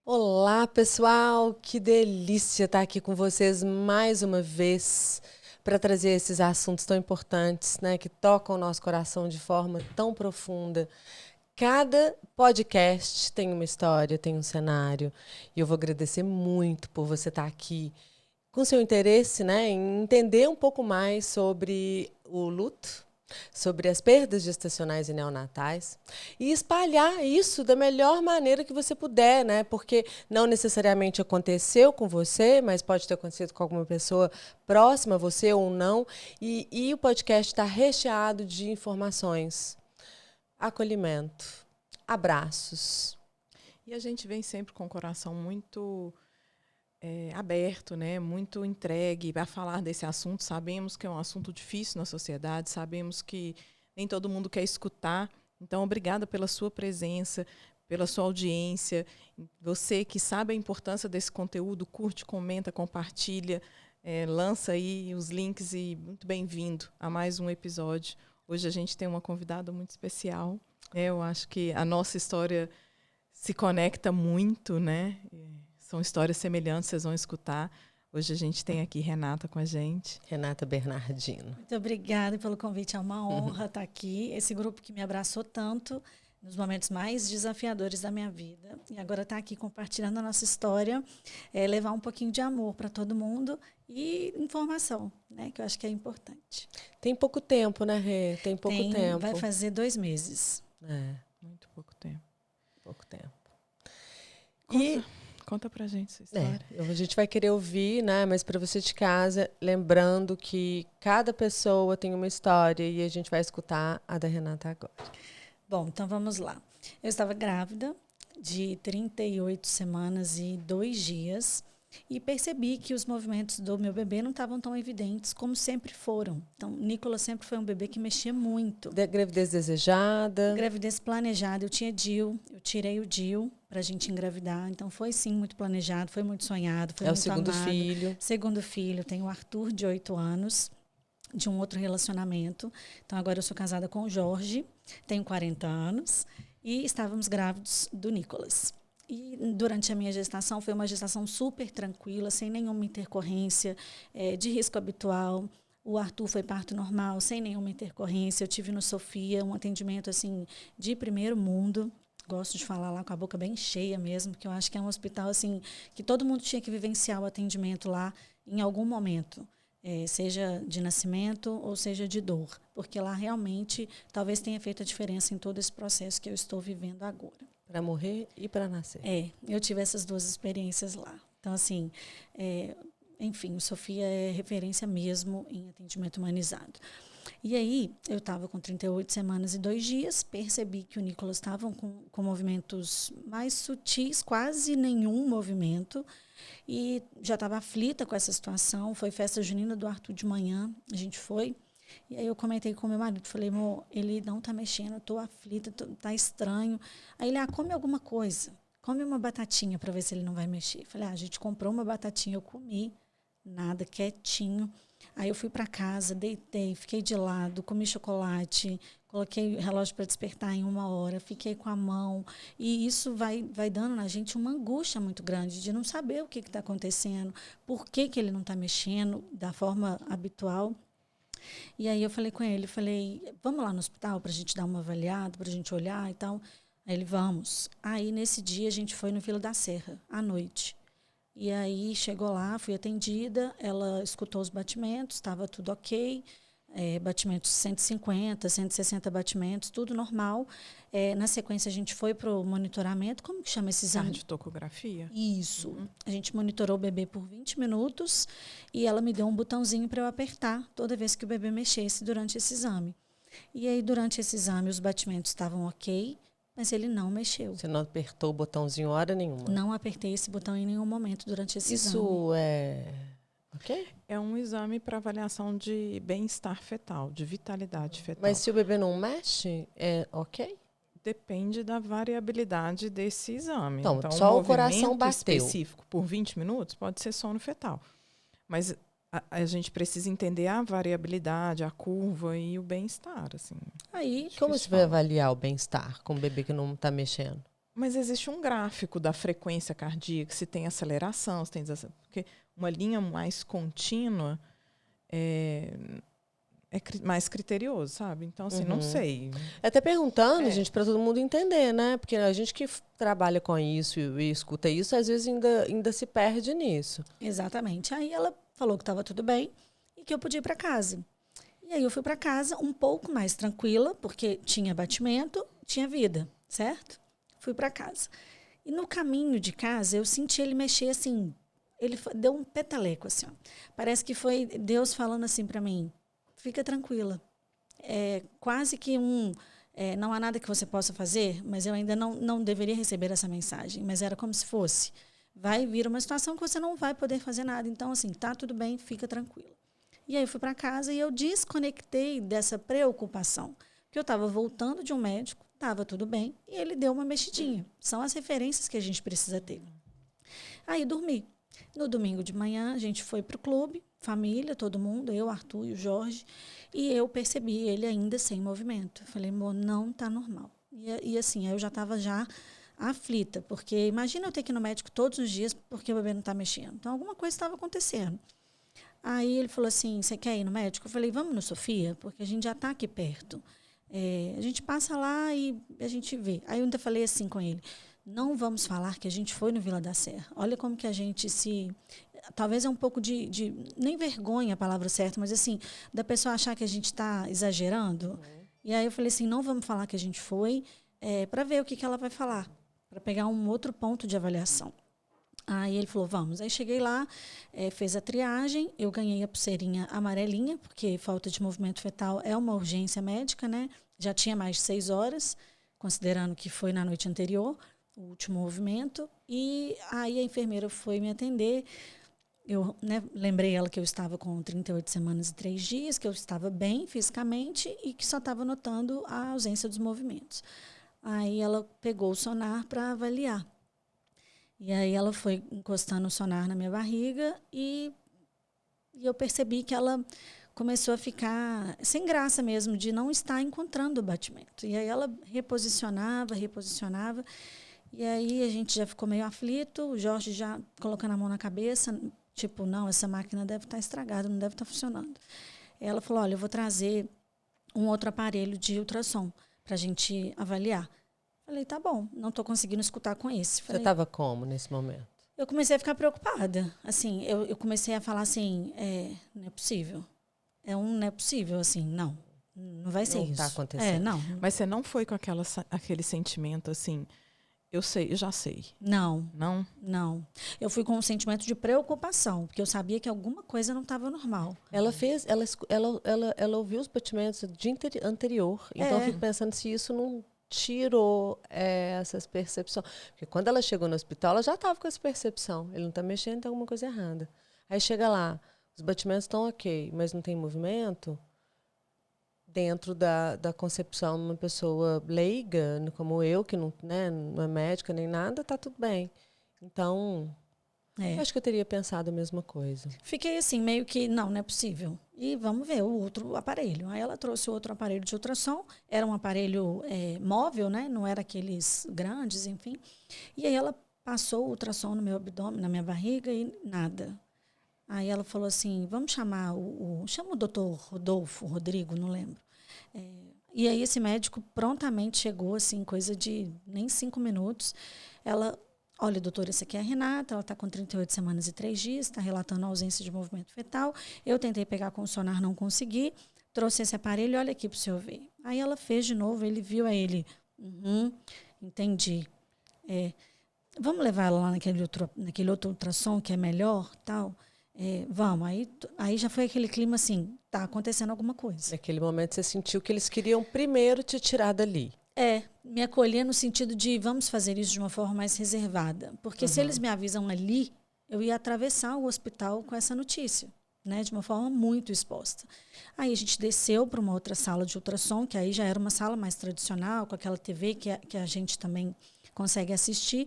Olá, pessoal! Que delícia estar aqui com vocês mais uma vez para trazer esses assuntos tão importantes, né, que tocam o nosso coração de forma tão profunda. Cada podcast tem uma história, tem um cenário, e eu vou agradecer muito por você estar aqui com seu interesse, né, em entender um pouco mais sobre o luto, sobre as perdas gestacionais e neonatais e espalhar isso da melhor maneira que você puder, né? Porque não necessariamente aconteceu com você, mas pode ter acontecido com alguma pessoa próxima a você ou não. E o podcast está recheado de informações, acolhimento, abraços. E a gente vem sempre com o coração muito aberto, né? Muito entregue a falar desse assunto. Sabemos que é um assunto difícil na sociedade, sabemos que nem todo mundo quer escutar. Então, obrigada pela sua presença, pela sua audiência. Você que sabe a importância desse conteúdo, curte, comenta, compartilha, lança aí os links e muito bem-vindo a mais um episódio. Hoje a gente tem uma convidada muito especial. Eu acho que a nossa história se conecta muito, né? São histórias semelhantes, vocês vão escutar. Hoje a gente tem aqui Renata com a gente. Renata Bernardino. Muito obrigada pelo convite, é uma honra estar aqui. Esse grupo que me abraçou tanto nos momentos mais desafiadores da minha vida. E agora estar aqui compartilhando a nossa história, levar um pouquinho de amor para todo mundo e informação, né, que eu acho que é importante. Tem pouco tempo, né, Rê? Tem pouco tempo. Vai fazer 2 meses. Muito pouco tempo. Pouco tempo. Conta pra gente essa história. A gente vai querer ouvir, né? Mas para você de casa, lembrando que cada pessoa tem uma história e a gente vai escutar a da Renata agora. Bom, então vamos lá. Eu estava grávida de 38 semanas e 2 dias e percebi que os movimentos do meu bebê não estavam tão evidentes como sempre foram. Então, Nicolas sempre foi um bebê que mexia muito. Gravidez desejada? Gravidez planejada. Eu tinha DIU, eu tirei o DIU para a gente engravidar. Então, foi sim muito planejado, foi muito sonhado, foi muito amado. É o segundo filho. Segundo filho. Tenho o Arthur, de 8 anos, de um outro relacionamento. Então, agora eu sou casada com o Jorge, tenho 40 anos e estávamos grávidos do Nicolas. E durante a minha gestação, foi uma gestação super tranquila, sem nenhuma intercorrência de risco habitual. O Arthur foi parto normal, sem nenhuma intercorrência. Eu tive no Sofia um atendimento assim de primeiro mundo. Gosto de falar lá com a boca bem cheia mesmo, porque eu acho que é um hospital assim que todo mundo tinha que vivenciar o atendimento lá em algum momento. Seja de nascimento ou seja de dor. Porque lá realmente talvez tenha feito a diferença em todo esse processo que eu estou vivendo agora. Para morrer e para nascer. Eu tive essas 2 experiências lá. Então, assim, enfim, o Sofia é referência mesmo em atendimento humanizado. E aí, eu estava com 38 semanas e 2 dias, percebi que o Nicolas estava com movimentos mais sutis, quase nenhum movimento, e já estava aflita com essa situação. Foi festa junina do Arthur de manhã, a gente foi. E aí eu comentei com meu marido, falei, amor, ele não está mexendo, eu estou aflita, está estranho. Aí ele, come alguma coisa, come uma batatinha para ver se ele não vai mexer. Falei, a gente comprou uma batatinha, eu comi, nada, quietinho. Aí eu fui para casa, deitei, fiquei de lado, comi chocolate, coloquei o relógio para despertar em 1 hora, fiquei com a mão. E isso vai dando na gente uma angústia muito grande de não saber o que está acontecendo, por que ele não está mexendo da forma habitual. E aí eu falei com ele, vamos lá no hospital para a gente dar uma avaliada, para a gente olhar e tal. Aí ele, vamos. Aí nesse dia a gente foi no Vila da Serra, à noite. E aí chegou lá, fui atendida, ela escutou os batimentos, estava tudo ok. Batimentos 150, 160 batimentos, tudo normal. Na sequência a gente foi para o monitoramento, como que chama esse exame? Cardiotocografia. Isso. A gente monitorou o bebê por 20 minutos e ela me deu um botãozinho para eu apertar toda vez que o bebê mexesse durante esse exame. E aí, durante esse exame, os batimentos estavam ok, mas ele não mexeu. Você não apertou o botãozinho hora nenhuma? Não apertei esse botão em nenhum momento durante esse exame. Isso é... ok? É um exame para avaliação de bem-estar fetal, de vitalidade fetal. Mas se o bebê não mexe, é ok? Depende da variabilidade desse exame. Então só o coração bateu. Específico por 20 minutos pode ser sono fetal. Mas a gente precisa entender a variabilidade, a curva e o bem-estar, assim. Aí, Como você vai avaliar o bem-estar com um bebê que não está mexendo? Mas existe um gráfico da frequência cardíaca, se tem aceleração, se tem porque uma linha mais contínua é mais criterioso, sabe? Então, assim, não sei. Até perguntando, gente, para todo mundo entender, né? Porque a gente que trabalha com isso e escuta isso, às vezes ainda se perde nisso. Exatamente. Aí ela falou que estava tudo bem e que eu podia ir para casa. E aí eu fui para casa um pouco mais tranquila, porque tinha batimento, tinha vida, certo? Fui para casa. E no caminho de casa, eu senti ele mexer assim, ele deu um peteleco assim, ó. Parece que foi Deus falando assim para mim: fica tranquila. É quase que não há nada que você possa fazer, mas eu ainda não deveria receber essa mensagem. Mas era como se fosse: vai vir uma situação que você não vai poder fazer nada. Então, assim, tá tudo bem, fica tranquila. E aí eu fui para casa e eu desconectei dessa preocupação. Porque eu estava voltando de um médico, estava tudo bem, e ele deu uma mexidinha. São as referências que a gente precisa ter. Aí dormi. No domingo de manhã, a gente foi para o clube, família, todo mundo, eu, Arthur e o Jorge, e eu percebi ele ainda sem movimento. Eu falei: amor, não está normal. E assim, eu já estava aflita, porque imagina eu ter que ir no médico todos os dias porque o bebê não está mexendo. Então, alguma coisa estava acontecendo. Aí ele falou assim: você quer ir no médico? Eu falei: vamos no Sofia, porque a gente já está aqui perto. A gente passa lá e a gente vê. Aí eu ainda falei assim com ele: não vamos falar que a gente foi no Vila da Serra. Olha como que a gente talvez é um pouco de nem vergonha a palavra certa, mas assim, da pessoa achar que a gente está exagerando. E aí eu falei assim: não vamos falar que a gente foi, para ver o que ela vai falar, para pegar um outro ponto de avaliação. Aí ele falou: vamos. Aí cheguei lá, fez a triagem, eu ganhei a pulseirinha amarelinha, porque falta de movimento fetal é uma urgência médica, né? Já tinha mais de 6 horas, considerando que foi na noite anterior, o último movimento. E aí a enfermeira foi me atender. Eu, né, lembrei ela que eu estava com 38 semanas e 3 dias, que eu estava bem fisicamente e que só estava notando a ausência dos movimentos. Aí ela pegou o sonar para avaliar. E aí ela foi encostando o sonar na minha barriga e eu percebi que ela começou a ficar sem graça mesmo, de não estar encontrando o batimento. E aí ela reposicionava. E aí a gente já ficou meio aflito, o Jorge já colocando a mão na cabeça, tipo: não, essa máquina deve estar estragada, não deve estar funcionando. Ela falou: olha, eu vou trazer um outro aparelho de ultrassom para a gente avaliar. Falei: tá bom, não estou conseguindo escutar com esse. Você estava como nesse momento? Eu comecei a ficar preocupada. Assim, eu comecei a falar assim: não é possível. Não é possível, assim, não vai ser isso. Não está acontecendo. Não. Mas você não foi com aquele sentimento assim: eu sei, eu já sei. Não. Não? Eu fui com um sentimento de preocupação, porque eu sabia que alguma coisa não estava normal. Ela ouviu os batimentos do dia anterior. Então eu fico pensando se isso não tirou essas percepções. Porque quando ela chegou no hospital, ela já estava com essa percepção. Ele não está mexendo, tem alguma coisa errada. Aí chega lá, os batimentos estão ok, mas não tem movimento. Dentro da concepção de uma pessoa leiga, como eu, que não é médica nem nada, está tudo bem. Então, eu acho que eu teria pensado a mesma coisa. Fiquei assim, meio que, não é possível. E vamos ver o outro aparelho. Aí ela trouxe o outro aparelho de ultrassom. Era um aparelho móvel, né? Não era aqueles grandes, enfim. E aí ela passou o ultrassom no meu abdômen, na minha barriga e nada. Aí ela falou assim: vamos chamar chama o doutor Rodrigo, não lembro. E aí esse médico prontamente chegou, assim, coisa de nem 5 minutos. Ela: olha, doutora, essa aqui é a Renata, ela está com 38 semanas e 3 dias, está relatando a ausência de movimento fetal. Eu tentei pegar com o sonar, não consegui. Trouxe esse aparelho, olha aqui para o senhor ver. Aí ela fez de novo, ele viu, aí ele: entendi. Vamos levar ela lá naquele outro ultrassom que é melhor, tal? Vamos. Aí já foi aquele clima assim: tá acontecendo alguma coisa. Naquele momento você sentiu que eles queriam primeiro te tirar dali. Me acolher no sentido de vamos fazer isso de uma forma mais reservada. Porque se eles me avisam ali, eu ia atravessar o hospital com essa notícia, né, de uma forma muito exposta. Aí a gente desceu para uma outra sala de ultrassom, que aí já era uma sala mais tradicional, com aquela TV que a gente também consegue assistir.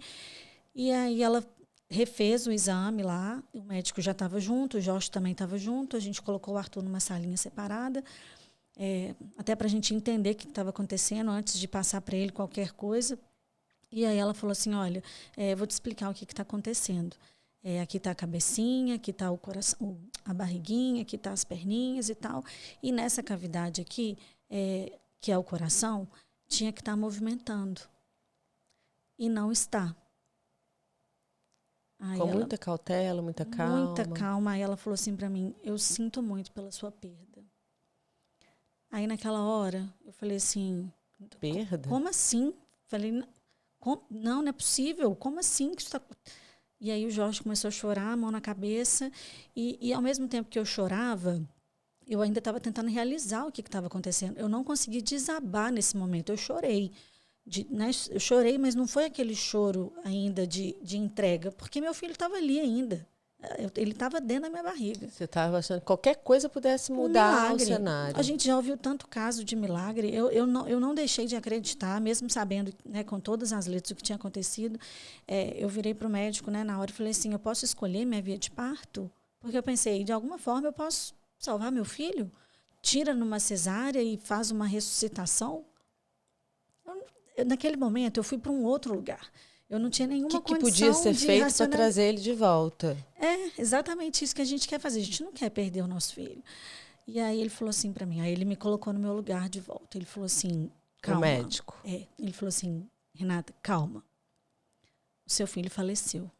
E aí ela refez o exame lá, o médico já estava junto, o Jorge também estava junto, a gente colocou o Arthur numa salinha separada, até para a gente entender o que estava acontecendo antes de passar para ele qualquer coisa. E aí ela falou assim, olha, vou te explicar o que está acontecendo. Aqui está a cabecinha, aqui está o coração, a barriguinha, aqui está as perninhas e tal. E nessa cavidade aqui, que é o coração, tinha que estar movimentando. E não está. Aí Com muita cautela, muita calma. Muita calma. Aí ela falou assim para mim, eu sinto muito pela sua perda. Aí naquela hora, eu falei assim... Perda? Como assim? Falei, não é possível. Como assim que isso está... E aí o Jorge começou a chorar, a mão na cabeça. E ao mesmo tempo que eu chorava, eu ainda estava tentando realizar o que estava acontecendo. Eu não consegui desabar nesse momento. Eu chorei. Eu chorei, mas não foi aquele choro ainda de entrega, porque meu filho estava ali ainda. Ele estava dentro da minha barriga. Você estava achando que qualquer coisa pudesse mudar o cenário. A gente já ouviu tanto caso de milagre. Eu não deixei de acreditar, mesmo sabendo, né, com todas as letras o que tinha acontecido. Eu virei para o médico, né, na hora e falei assim, eu posso escolher minha via de parto? Porque eu pensei, de alguma forma eu posso salvar meu filho? Tira numa cesárea e faz uma ressuscitação? Naquele momento, eu fui para um outro lugar. Eu não tinha nenhuma condição de podia ser feito para trazer ele de volta? Exatamente isso que a gente quer fazer. A gente não quer perder o nosso filho. E aí ele falou assim para mim, aí ele me colocou no meu lugar de volta. Ele falou assim, calma. O médico? Ele falou assim, Renata, calma. O seu filho faleceu.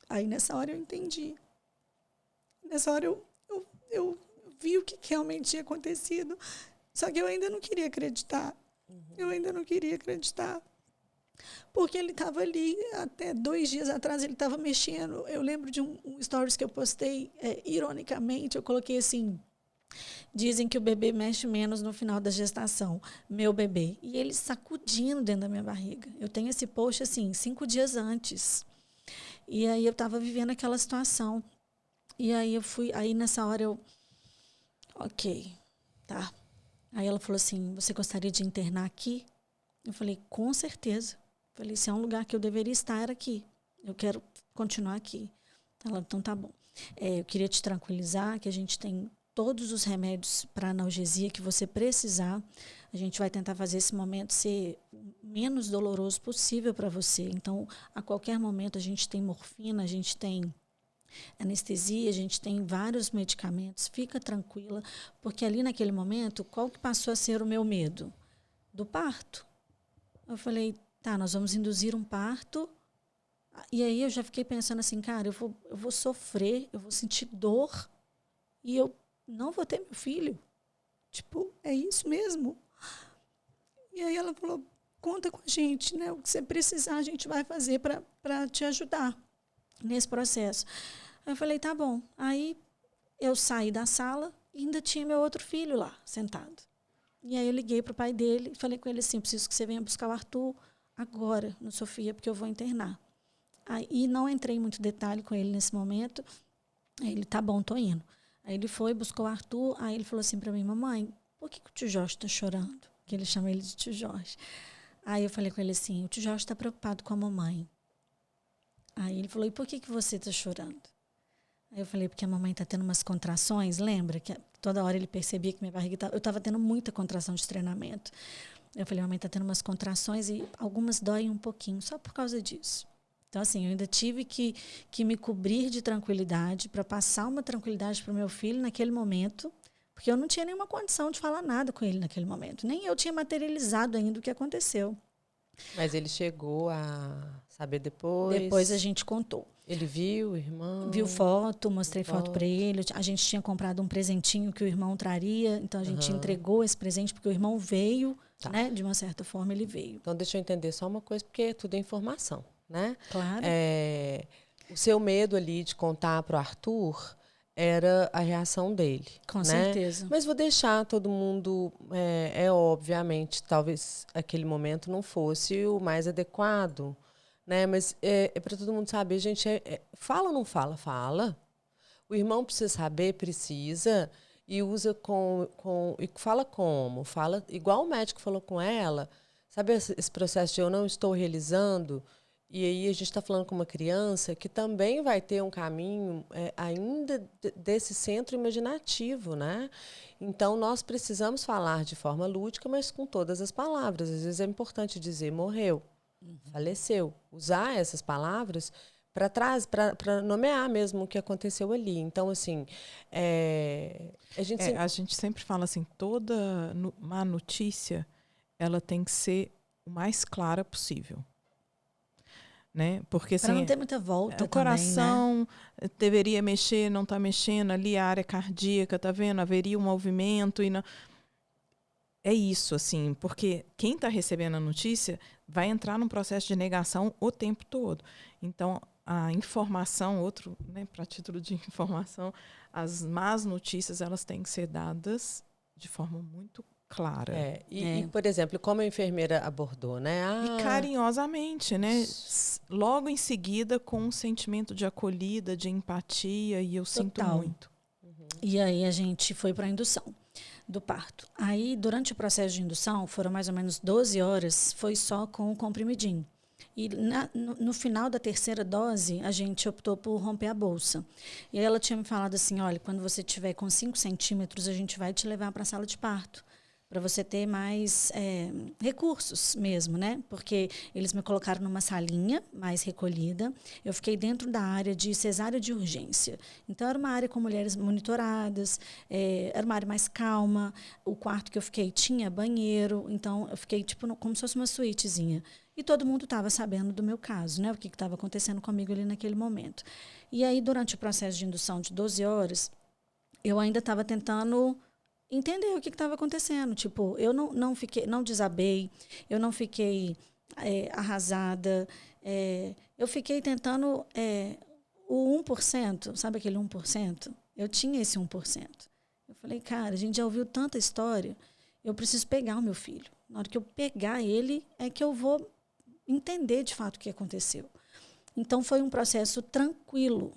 Aí nessa hora eu entendi. Nessa hora eu vi o que realmente tinha acontecido. Só que eu ainda não queria acreditar. Eu ainda não queria acreditar. Porque ele estava ali, até 2 dias atrás, ele estava mexendo. Eu lembro de um stories que eu postei, ironicamente, eu coloquei assim, dizem que o bebê mexe menos no final da gestação, meu bebê. E ele sacudindo dentro da minha barriga. Eu tenho esse post, assim, 5 dias antes. E aí eu estava vivendo aquela situação. E aí aí nessa hora eu, ok, tá. Aí ela falou assim, você gostaria de internar aqui? Eu falei, com certeza. Eu falei, se é um lugar que eu deveria estar, era aqui. Eu quero continuar aqui. Ela, então tá bom. Eu queria te tranquilizar que a gente tem todos os remédios para analgesia que você precisar. A gente vai tentar fazer esse momento ser o menos doloroso possível para você. Então, a qualquer momento, a gente tem morfina, a gente tem anestesia, a gente tem vários medicamentos. Fica tranquila, porque ali naquele momento, qual que passou a ser o meu medo? Do parto. Eu falei, tá, nós vamos induzir um parto. E aí eu já fiquei pensando assim, cara, eu vou sofrer, eu vou sentir dor e eu não vou ter meu filho. Tipo, é isso mesmo? E aí ela falou, conta com a gente, né? O que você precisar a gente vai fazer para te ajudar nesse processo. Aí eu falei, tá bom. Aí eu saí da sala e ainda tinha meu outro filho lá, sentado. E aí eu liguei para o pai dele e falei com ele assim, preciso que você venha buscar o Arthur agora no Sofia, porque eu vou internar. Aí não entrei em muito detalhe com ele nesse momento. Aí ele, tá bom, tô indo. Aí ele foi, buscou o Arthur, aí ele falou assim para mim, mamãe, por que o tio Jorge está chorando? Que ele chama ele de tio Jorge. Aí eu falei com ele assim, o tio Jorge está preocupado com a mamãe. Aí ele falou, e por que você está chorando? Aí eu falei, porque a mamãe está tendo umas contrações, lembra? Que toda hora ele percebia que minha barriga eu estava tendo muita contração de treinamento. Eu falei, mamãe está tendo umas contrações e algumas doem um pouquinho, só por causa disso. Então, assim, eu ainda tive que me cobrir de tranquilidade para passar uma tranquilidade para o meu filho naquele momento, porque eu não tinha nenhuma condição de falar nada com ele naquele momento. Nem eu tinha materializado ainda o que aconteceu. Mas ele chegou a saber depois? Depois a gente contou. Ele viu o irmão? Viu foto, mostrei foto para ele. A gente tinha comprado um presentinho que o irmão traria, então a gente entregou esse presente porque o irmão veio, né? De uma certa forma ele veio. Então deixa eu entender só uma coisa, porque tudo é informação, né? Claro. O seu medo ali de contar para o Arthur era a reação dele. Com né? certeza. Mas vou deixar todo mundo... obviamente, talvez aquele momento não fosse o mais adequado, né? Mas é para todo mundo saber, gente, fala ou não fala? Fala. O irmão precisa saber, precisa, e usa e fala como? Fala igual o médico falou com ela, sabe esse processo de eu não estou realizando, E aí a gente está falando com uma criança que também vai ter um caminho ainda desse centro imaginativo, né? Então, nós precisamos falar de forma lúdica, mas com todas as palavras. Às vezes é importante dizer morreu, faleceu. Usar essas palavras para nomear mesmo o que aconteceu ali. Então, assim, a gente sempre fala assim, toda má notícia, ela tem que ser o mais clara possível. Né? Porque assim, para não ter muita volta o coração também, né? deveria mexer, não está mexendo, ali a área cardíaca, tá vendo? Haveria um movimento e não... É isso, assim, porque quem está recebendo a notícia vai entrar num processo de negação o tempo todo. Então, a informação, né, para título de informação, as más notícias, elas têm que ser dadas de forma muito clara. E, por exemplo, como a enfermeira abordou, né? E carinhosamente, né? Logo em seguida, com um sentimento de acolhida, de empatia, e eu sinto muito. E aí a gente foi para a indução do parto. Aí, durante o processo de indução, foram mais ou menos 12 horas, foi só com o comprimidinho. E no final da terceira dose, a gente optou por romper a bolsa. E aí ela tinha me falado assim, olha, quando você tiver com 5 centímetros, a gente vai te levar para a sala de parto, para você ter mais recursos mesmo, né? Porque eles me colocaram numa salinha mais recolhida. Eu fiquei dentro da área de cesárea de urgência. Então, era uma área com mulheres monitoradas, era uma área mais calma. O quarto que eu fiquei tinha banheiro. Então, eu fiquei tipo como se fosse uma suítezinha. E todo mundo estava sabendo do meu caso, né? O que estava acontecendo comigo ali naquele momento. E aí, durante o processo de indução de 12 horas, eu ainda estava tentando entender o que estava acontecendo. Tipo, eu não desabei, eu não fiquei arrasada, eu fiquei tentando o 1%, sabe aquele 1%? Eu tinha esse 1%. Eu falei, cara, a gente já ouviu tanta história, eu preciso pegar o meu filho. Na hora que eu pegar ele, é que eu vou entender de fato o que aconteceu. Então, foi um processo tranquilo.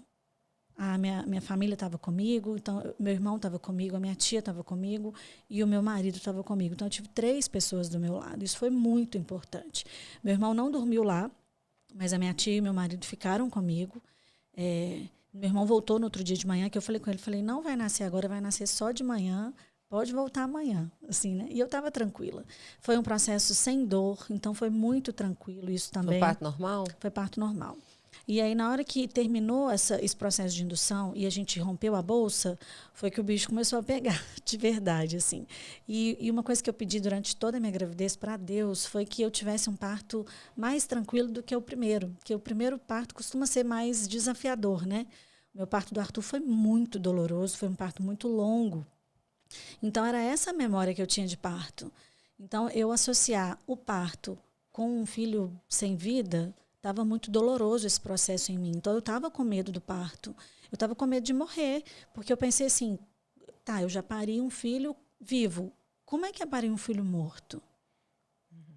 A minha família estava comigo, então meu irmão estava comigo, a minha tia estava comigo e o meu marido estava comigo. Então, eu tive 3 pessoas do meu lado. Isso foi muito importante. Meu irmão não dormiu lá, mas a minha tia e meu marido ficaram comigo. Meu irmão voltou no outro dia de manhã, que eu falei com ele, falei, não vai nascer agora, vai nascer só de manhã, pode voltar amanhã, assim, né? E eu estava tranquila. Foi um processo sem dor, então foi muito tranquilo isso também. Foi parto normal? Foi parto normal. E aí, na hora que terminou esse processo de indução e a gente rompeu a bolsa, foi que o bicho começou a pegar, de verdade, assim. E uma coisa que eu pedi durante toda a minha gravidez para Deus foi que eu tivesse um parto mais tranquilo do que o primeiro. Porque o primeiro parto costuma ser mais desafiador, né? O meu parto do Arthur foi muito doloroso, foi um parto muito longo. Então, era essa a memória que eu tinha de parto. Então, eu associar o parto com um filho sem vida... Estava muito doloroso esse processo em mim. Então, eu estava com medo do parto. Eu estava com medo de morrer. Porque eu pensei assim, tá, eu já pari um filho vivo. Como é que é parir um filho morto?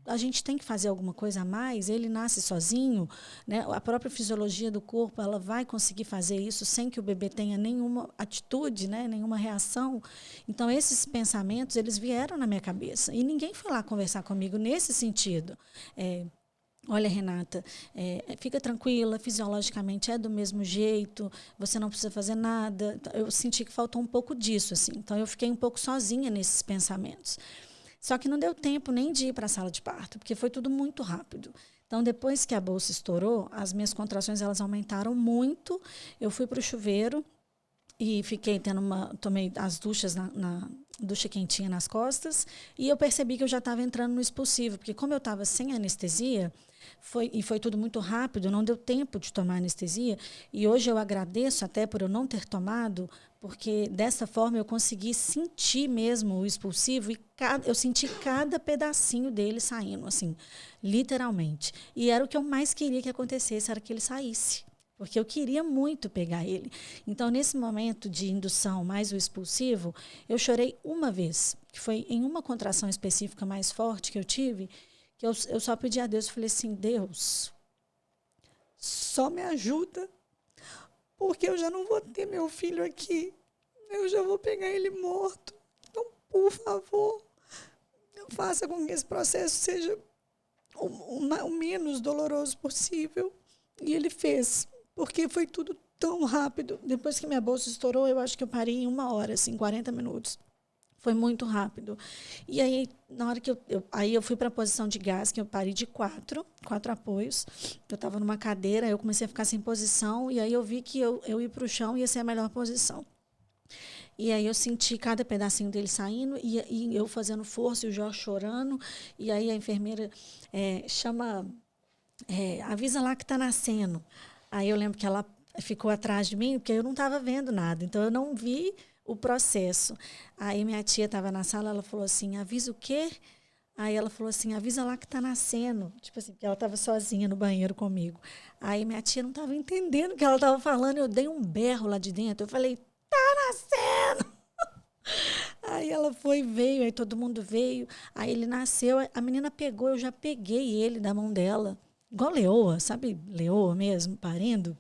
A gente tem que fazer alguma coisa a mais? Ele nasce sozinho, né? A própria fisiologia do corpo, ela vai conseguir fazer isso sem que o bebê tenha nenhuma atitude, né? Nenhuma reação. Então, esses pensamentos, eles vieram na minha cabeça. E ninguém foi lá conversar comigo nesse sentido. Olha, Renata, fica tranquila, fisiologicamente é do mesmo jeito, você não precisa fazer nada. Eu senti que faltou um pouco disso, assim. Então, eu fiquei um pouco sozinha nesses pensamentos. Só que não deu tempo nem de ir para a sala de parto, porque foi tudo muito rápido. Então, depois que a bolsa estourou, as minhas contrações elas aumentaram muito. Eu fui para o chuveiro e fiquei tomei as duchas na ducha quentinha nas costas, e eu percebi que eu já estava entrando no expulsivo, porque como eu estava sem anestesia, foi tudo muito rápido, não deu tempo de tomar anestesia, e hoje eu agradeço até por eu não ter tomado, porque dessa forma eu consegui sentir mesmo o expulsivo, e eu senti cada pedacinho dele saindo, assim, literalmente. E era o que eu mais queria que acontecesse, era que ele saísse. Porque eu queria muito pegar ele. Então, nesse momento de indução mais o expulsivo, eu chorei uma vez, que foi em uma contração específica mais forte que eu tive, que eu só pedi a Deus, eu falei assim, Deus, só me ajuda, porque eu já não vou ter meu filho aqui, eu já vou pegar ele morto. Então, por favor, faça com que esse processo seja o menos doloroso possível. E ele fez, porque foi tudo tão rápido. Depois que minha bolsa estourou, eu acho que eu parei em 1 hora, assim, 40 minutos. Foi muito rápido. E aí, na hora que eu fui para a posição de gás, que eu parei de 4 apoios. Eu estava numa cadeira, eu comecei a ficar sem posição, e aí eu vi que eu ir para o chão ia ser a melhor posição. E aí eu senti cada pedacinho dele saindo, e eu fazendo força, e o Jorge chorando, e aí a enfermeira avisa lá que está nascendo. Aí eu lembro que ela ficou atrás de mim, porque eu não estava vendo nada, então eu não vi o processo. Aí minha tia estava na sala, ela falou assim, avisa o quê? Aí ela falou assim, avisa lá que está nascendo. Tipo assim, porque ela estava sozinha no banheiro comigo. Aí minha tia não estava entendendo o que ela estava falando, eu dei um berro lá de dentro, eu falei, tá nascendo! Aí ela veio, aí todo mundo veio, aí ele nasceu, a menina pegou, eu já peguei ele da mão dela, igual leoa, sabe, leoa mesmo, parindo.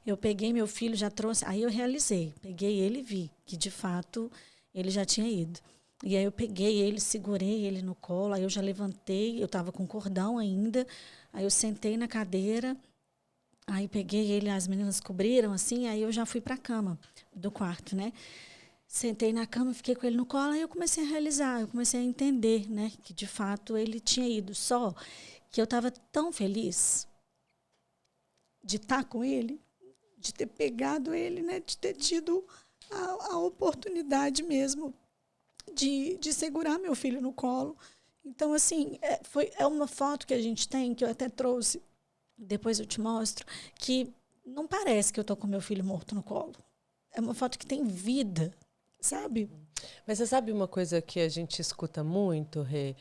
Eu peguei meu filho, já trouxe, aí eu realizei, peguei ele e vi que de fato ele já tinha ido. E aí eu peguei ele, segurei ele no colo, aí eu já levantei, eu estava com cordão ainda, aí eu sentei na cadeira, aí peguei ele, as meninas cobriram assim, aí eu já fui para a cama do quarto, né? Sentei na cama, fiquei com ele no colo, aí eu comecei a realizar, eu comecei a entender, né, que de fato ele tinha ido. Só que eu estava tão feliz de estar com ele, de ter pegado ele, né, de ter tido a oportunidade mesmo de segurar meu filho no colo. Então, assim, é uma foto que a gente tem, que eu até trouxe, depois eu te mostro, que não parece que eu estou com meu filho morto no colo. É uma foto que tem vida, sabe? Mas você sabe uma coisa que a gente escuta muito, Rê?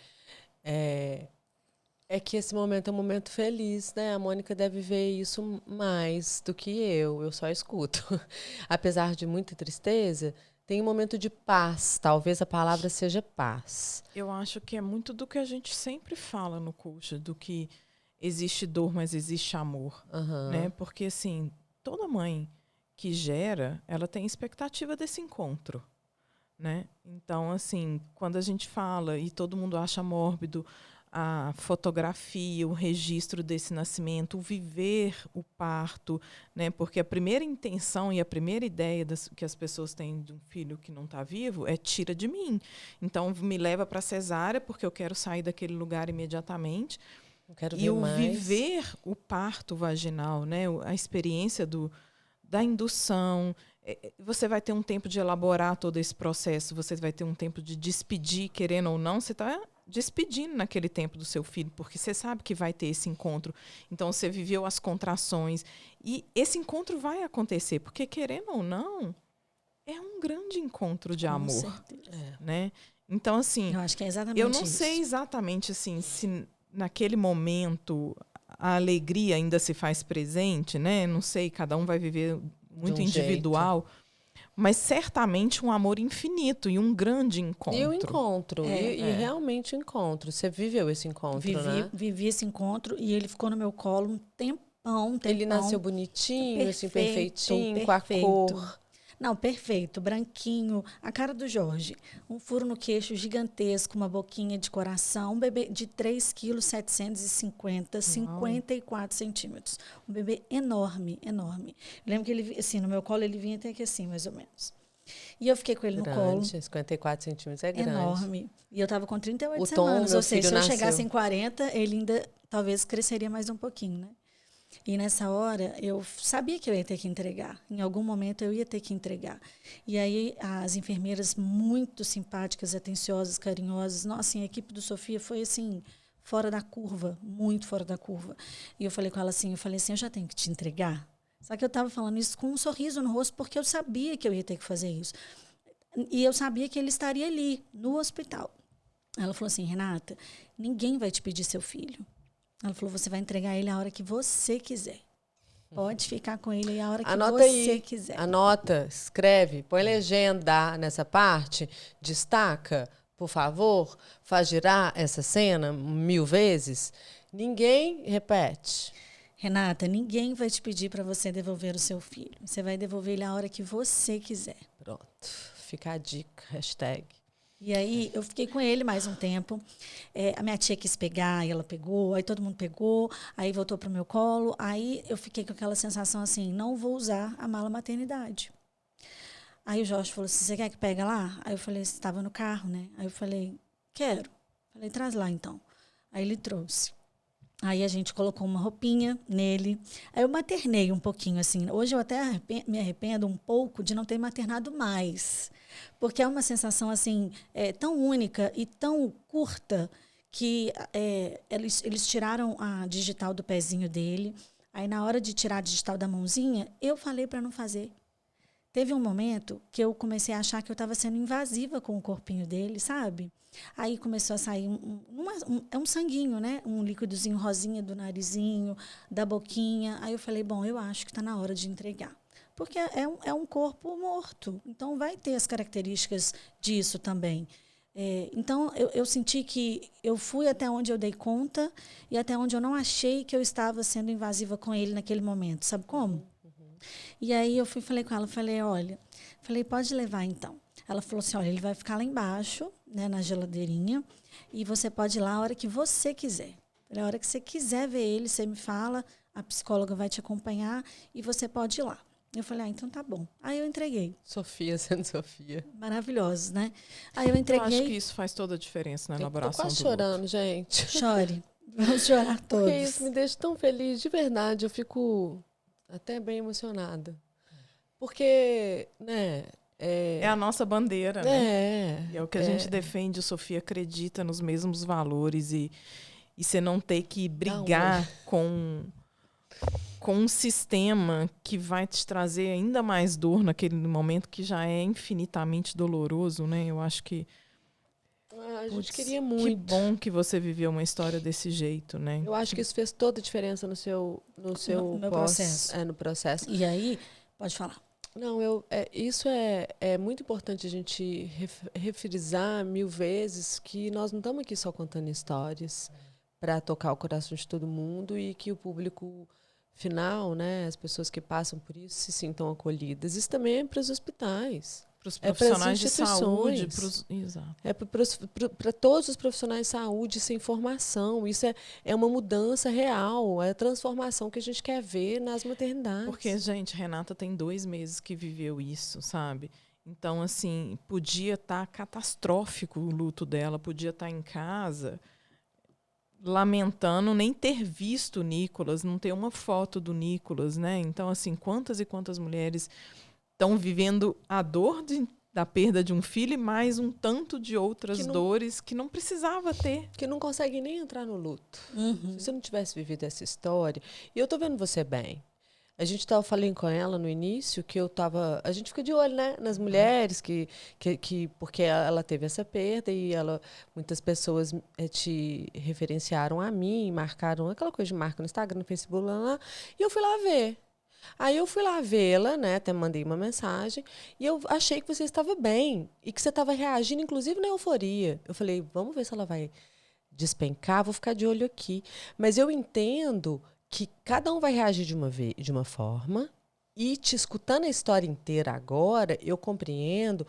É que esse momento é um momento feliz, né? A Mônica deve ver isso mais do que eu só escuto. Apesar de muita tristeza, tem um momento de paz, talvez a palavra seja paz. Eu acho que é muito do que a gente sempre fala no coach, do que existe dor, mas existe amor, né? Porque, assim, toda mãe que gera, ela tem expectativa desse encontro, né? Então, assim, quando a gente fala e todo mundo acha mórbido a fotografia, o registro desse nascimento, o viver o parto, né? Porque a primeira intenção e a primeira ideia que as pessoas têm de um filho que não está vivo é tira de mim. Então, me leva para a cesárea porque eu quero sair daquele lugar imediatamente. E o viver o parto vaginal, né? A experiência da indução. Você vai ter um tempo de elaborar todo esse processo, você vai ter um tempo de despedir, querendo ou não, você está despedindo naquele tempo do seu filho, porque você sabe que vai ter esse encontro. Então, você viveu as contrações. E esse encontro vai acontecer, porque, querendo ou não, é um grande encontro de amor. Com certeza. Né? Então, assim, eu acho que é exatamente eu não isso. sei exatamente assim, se naquele momento a alegria ainda se faz presente, né? Não sei, cada um vai viver muito individual. Jeito. Mas certamente um amor infinito e um grande encontro. E o encontro, e realmente o encontro. Você viveu esse encontro, né? Vivi esse encontro e ele ficou no meu colo um tempão. Ele nasceu bonitinho, assim, perfeitinho, com a cor. Não, perfeito, branquinho, a cara do Jorge. Um furo no queixo gigantesco, uma boquinha de coração, um bebê de 3,750 kg, 54 centímetros. Um bebê enorme, enorme. Eu lembro que ele, assim, no meu colo ele vinha até aqui assim, mais ou menos. E eu fiquei com ele no colo. 54 centímetros é grande. Enorme. E eu estava com 38 semanas, ou seja, se eu chegasse em 40, ele ainda talvez cresceria mais um pouquinho, né? E nessa hora, eu sabia que eu ia ter que entregar. Em algum momento, eu ia ter que entregar. E aí, as enfermeiras muito simpáticas, atenciosas, carinhosas. Nossa, assim, a equipe do Sofia foi, assim, fora da curva, muito fora da curva. E eu falei com ela assim, eu já tenho que te entregar? Só que eu estava falando isso com um sorriso no rosto, porque eu sabia que eu ia ter que fazer isso. E eu sabia que ele estaria ali, no hospital. Ela falou assim, Renata, ninguém vai te pedir seu filho. Ela falou, você vai entregar ele a hora que você quiser. Pode ficar com ele a hora que você quiser. Anota, escreve, põe legenda nessa parte, destaca, por favor, faz girar essa cena 1000 vezes. Ninguém repete. Renata, ninguém vai te pedir para você devolver o seu filho. Você vai devolver ele a hora que você quiser. Pronto, fica a dica, hashtag. E aí eu fiquei com ele mais um tempo. A minha tia quis pegar, e ela pegou, aí todo mundo pegou, aí voltou para o meu colo. Aí eu fiquei com aquela sensação assim, não vou usar a mala maternidade. Aí o Jorge falou assim, você quer que pegue lá? Aí eu falei, você estava no carro, né? Aí eu falei, quero. Falei, traz lá então. Aí ele trouxe. Aí a gente colocou uma roupinha nele. Aí eu maternei um pouquinho, assim. Hoje eu até me arrependo um pouco de não ter maternado mais. Porque é uma sensação, assim, tão única e tão curta que eles tiraram a digital do pezinho dele. Aí, na hora de tirar a digital da mãozinha, eu falei para não fazer. Teve um momento que eu comecei a achar que eu estava sendo invasiva com o corpinho dele, sabe? Aí começou a sair um sanguinho, né? Um líquidozinho rosinha do narizinho, da boquinha. Aí eu falei, bom, eu acho que está na hora de entregar. Porque é um corpo morto. Então, vai ter as características disso também. Então, eu senti que eu fui até onde eu dei conta e até onde eu não achei que eu estava sendo invasiva com ele naquele momento. Sabe como? E aí eu falei com ela, olha, pode levar então. Ela falou assim, olha, ele vai ficar lá embaixo, né, na geladeirinha, e você pode ir lá a hora que você quiser. A hora que você quiser ver ele, você me fala, a psicóloga vai te acompanhar e você pode ir lá. Eu falei, então tá bom. Aí eu entreguei. Sofia sendo Sofia. Maravilhosos, né? Aí eu entreguei. Eu acho que isso faz toda a diferença na elaboração do luto. Tô quase chorando, gente. Chore. Vamos chorar todos. Porque isso me deixa tão feliz, de verdade. Eu fico até bem emocionada. Porque, né... É a nossa bandeira, né? E é o que a gente defende. A Sofia acredita nos mesmos valores e você não ter que brigar com um sistema que vai te trazer ainda mais dor naquele momento que já é infinitamente doloroso, né? Eu acho que a gente queria muito. Que bom que você viveu uma história desse jeito, né? Eu acho que isso fez toda a diferença no seu processo. No processo. E aí, pode falar. Não, isso é muito importante a gente refrisar 1000 vezes que nós não estamos aqui só contando histórias para tocar o coração de todo mundo e que o público final, né, as pessoas que passam por isso, se sintam acolhidas. Isso também é para os hospitais. Para os profissionais de saúde. Para todos os profissionais de saúde, isso é informação, isso é uma mudança real, é a transformação que a gente quer ver nas maternidades. Porque, gente, Renata tem 2 meses que viveu isso, sabe? Então, assim, podia estar catastrófico o luto dela, podia estar em casa lamentando nem ter visto o Nicolas, não ter uma foto do Nicolas, né? Então, assim, quantas e quantas mulheres estão vivendo a dor da perda de um filho e mais um tanto de outras dores que não precisava ter. Que não conseguem nem entrar no luto. Uhum. Se você não tivesse vivido essa história... E eu estou vendo você bem. A gente estava falando com ela no início que eu estava... A gente fica de olho, né, nas mulheres, porque ela teve essa perda e muitas pessoas te referenciaram a mim, marcaram aquela coisa de marca no Instagram, no Facebook, lá, e eu fui lá ver. Aí eu fui lá vê-la, né? Até mandei uma mensagem, e eu achei que você estava bem e que você estava reagindo, inclusive, na euforia. Eu falei, vamos ver se ela vai despencar, vou ficar de olho aqui. Mas eu entendo que cada um vai reagir de uma forma, e te escutando a história inteira agora, eu compreendo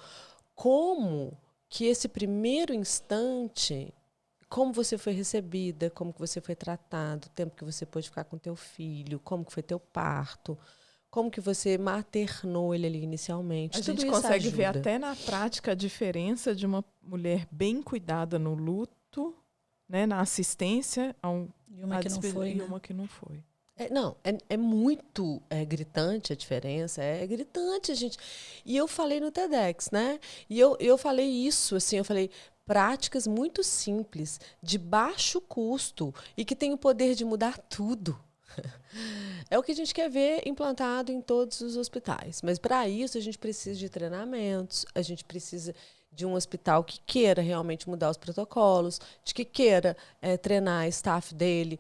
como que esse primeiro instante, como você foi recebida, como que você foi tratado, o tempo que você pôde ficar com teu filho, como que foi teu parto, como que você maternou ele ali inicialmente. A gente consegue ver até na prática a diferença de uma mulher bem cuidada no luto, né, na assistência, e uma que não foi. E uma que não foi. É muito gritante a diferença, é gritante, gente. E eu falei no TEDx, né? E eu falei isso, assim, eu falei práticas muito simples, de baixo custo e que tem o poder de mudar tudo. É o que a gente quer ver implantado em todos os hospitais. Mas, para isso, a gente precisa de treinamentos, a gente precisa de um hospital que queira realmente mudar os protocolos, de que queira treinar a staff dele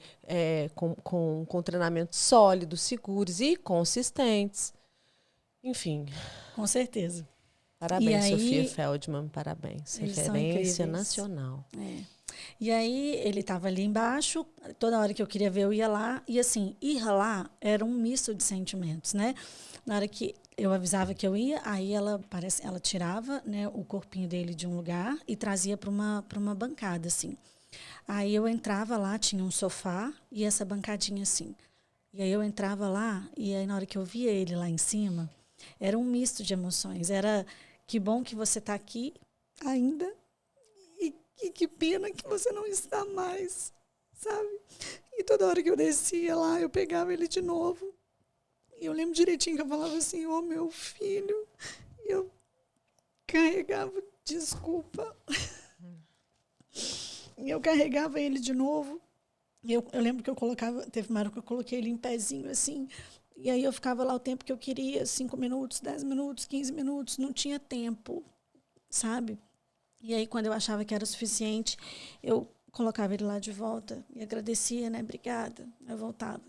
com treinamentos sólidos, seguros e consistentes. Enfim. Com certeza. Parabéns, Sofia Feldman, parabéns. Referência nacional. E aí ele estava ali embaixo, toda hora que eu queria ver eu ia lá, e assim, ir lá era um misto de sentimentos, né? Na hora que eu avisava que eu ia, aí ela tirava, né, o corpinho dele de um lugar e trazia para uma bancada, assim. Aí eu entrava lá, tinha um sofá e essa bancadinha assim. E aí eu entrava lá e aí na hora que eu via ele lá em cima, era um misto de emoções. Era que bom que você está aqui ainda e que pena que você não está mais, sabe? E toda hora que eu descia lá, eu pegava ele de novo. E eu lembro direitinho que eu falava assim, ô meu filho. E eu carregava, desculpa. E eu carregava ele de novo. Eu lembro que teve uma hora que eu coloquei ele em pezinho assim. E aí eu ficava lá o tempo que eu queria, 5 minutos, 10 minutos, 15 minutos. Não tinha tempo, sabe? E aí, quando eu achava que era o suficiente, eu colocava ele lá de volta e agradecia, né? Obrigada. Eu voltava.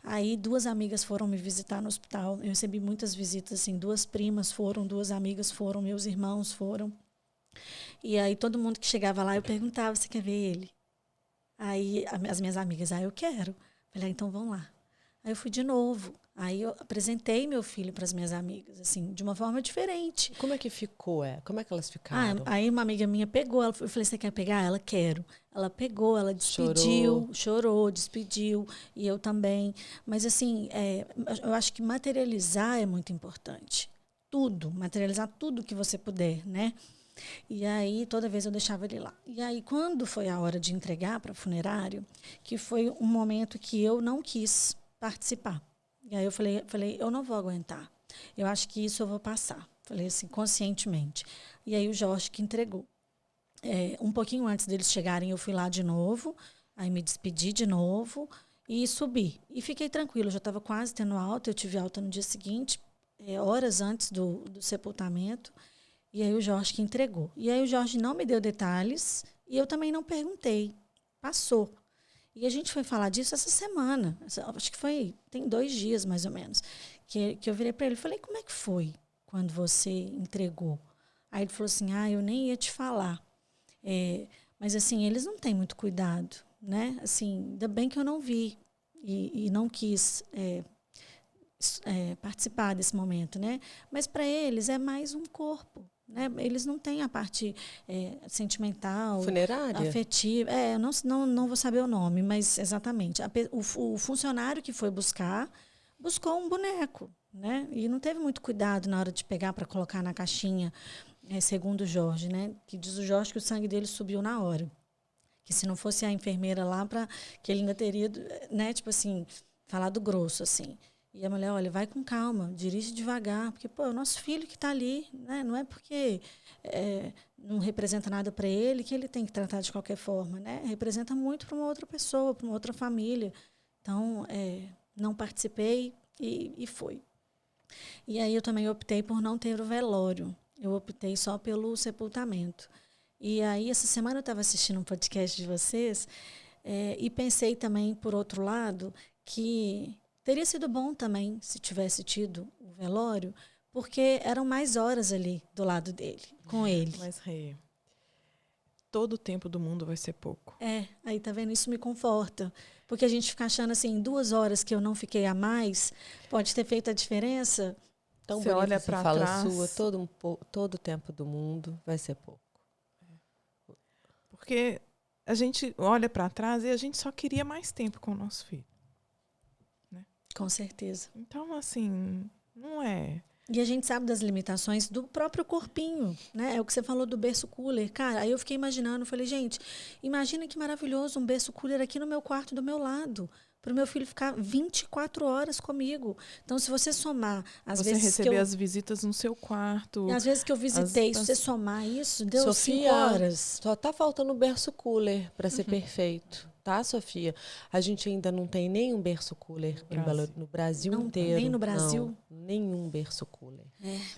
Aí, 2 amigas foram me visitar no hospital. Eu recebi muitas visitas, assim. 2 primas foram, 2 amigas foram, meus irmãos foram. E aí, todo mundo que chegava lá, eu perguntava, você quer ver ele? Aí, as minhas amigas, eu quero. Falei, então vamos lá. Aí eu fui de novo. Aí eu apresentei meu filho para as minhas amigas, assim, de uma forma diferente. Como é que ficou? Como é que elas ficaram? Aí uma amiga minha pegou, eu falei, você quer pegar? Ela, quero. Ela pegou, ela despediu, chorou, despediu, e eu também. Mas, assim, eu acho que materializar é muito importante. Tudo, materializar tudo que você puder, né? E aí, toda vez eu deixava ele lá. E aí, quando foi a hora de entregar para o funerário, que foi um momento que eu não quis participar. E aí eu falei, eu não vou aguentar. Eu acho que isso eu vou passar. Falei assim, conscientemente. E aí o Jorge que entregou. Um pouquinho antes deles chegarem, eu fui lá de novo, aí me despedi de novo e subi. E fiquei tranquila, eu já estava quase tendo alta, eu tive alta no dia seguinte, horas antes do sepultamento. E aí o Jorge que entregou. E aí o Jorge não me deu detalhes e eu também não perguntei. Passou. E a gente foi falar disso essa semana. Acho que tem 2 dias, mais ou menos, que eu virei para ele e falei, como é que foi quando você entregou? Aí ele falou assim, eu nem ia te falar. Mas, assim, eles não têm muito cuidado, né? Assim, ainda bem que eu não vi e não quis participar desse momento, né? Mas, para eles, é mais um corpo. Né? Eles não têm a parte sentimental, funerária, afetiva. Eu não vou saber o nome, mas exatamente. O funcionário que foi buscou um boneco, né? E não teve muito cuidado na hora de pegar para colocar na caixinha, segundo o Jorge, né? Que diz o Jorge que o sangue dele subiu na hora. Que se não fosse a enfermeira lá, que ele ainda teria, né? Tipo assim, falado grosso, assim. E a mulher, olha, vai com calma, dirige devagar, porque, é o nosso filho que está ali, né? Não é porque não representa nada para ele que ele tem que tratar de qualquer forma, né? Representa muito para uma outra pessoa, para uma outra família. Então, não participei e foi. E aí eu também optei por não ter o velório. Eu optei só pelo sepultamento. E aí, essa semana eu estava assistindo um podcast de vocês e pensei também, por outro lado, que teria sido bom também se tivesse tido o velório, porque eram mais horas ali do lado dele, com ele. Mas, todo o tempo do mundo vai ser pouco. Aí tá vendo? Isso me conforta. Porque a gente fica achando assim, 2 horas que eu não fiquei a mais, pode ter feito a diferença. Tão você bonito olha você para fala trás, sua, todo o tempo do mundo vai ser pouco. Porque a gente olha para trás e a gente só queria mais tempo com o nosso filho. Com certeza. Então, assim, não é... E a gente sabe das limitações do próprio corpinho, né? É o que você falou do berço cooler. Cara, aí eu fiquei imaginando, falei, gente, imagina que maravilhoso um berço cooler aqui no meu quarto do meu lado, para o meu filho ficar 24 horas comigo. Então, se você somar as vezes que receber as visitas no seu quarto. E às vezes que eu visitei, se você somar isso, deu 5 horas. Só tá faltando o berço cooler para ser perfeito. Tá, Sofia? A gente ainda não tem nenhum berço cooler no Brasil não, inteiro. Nem no Brasil? Não, nenhum berço cooler.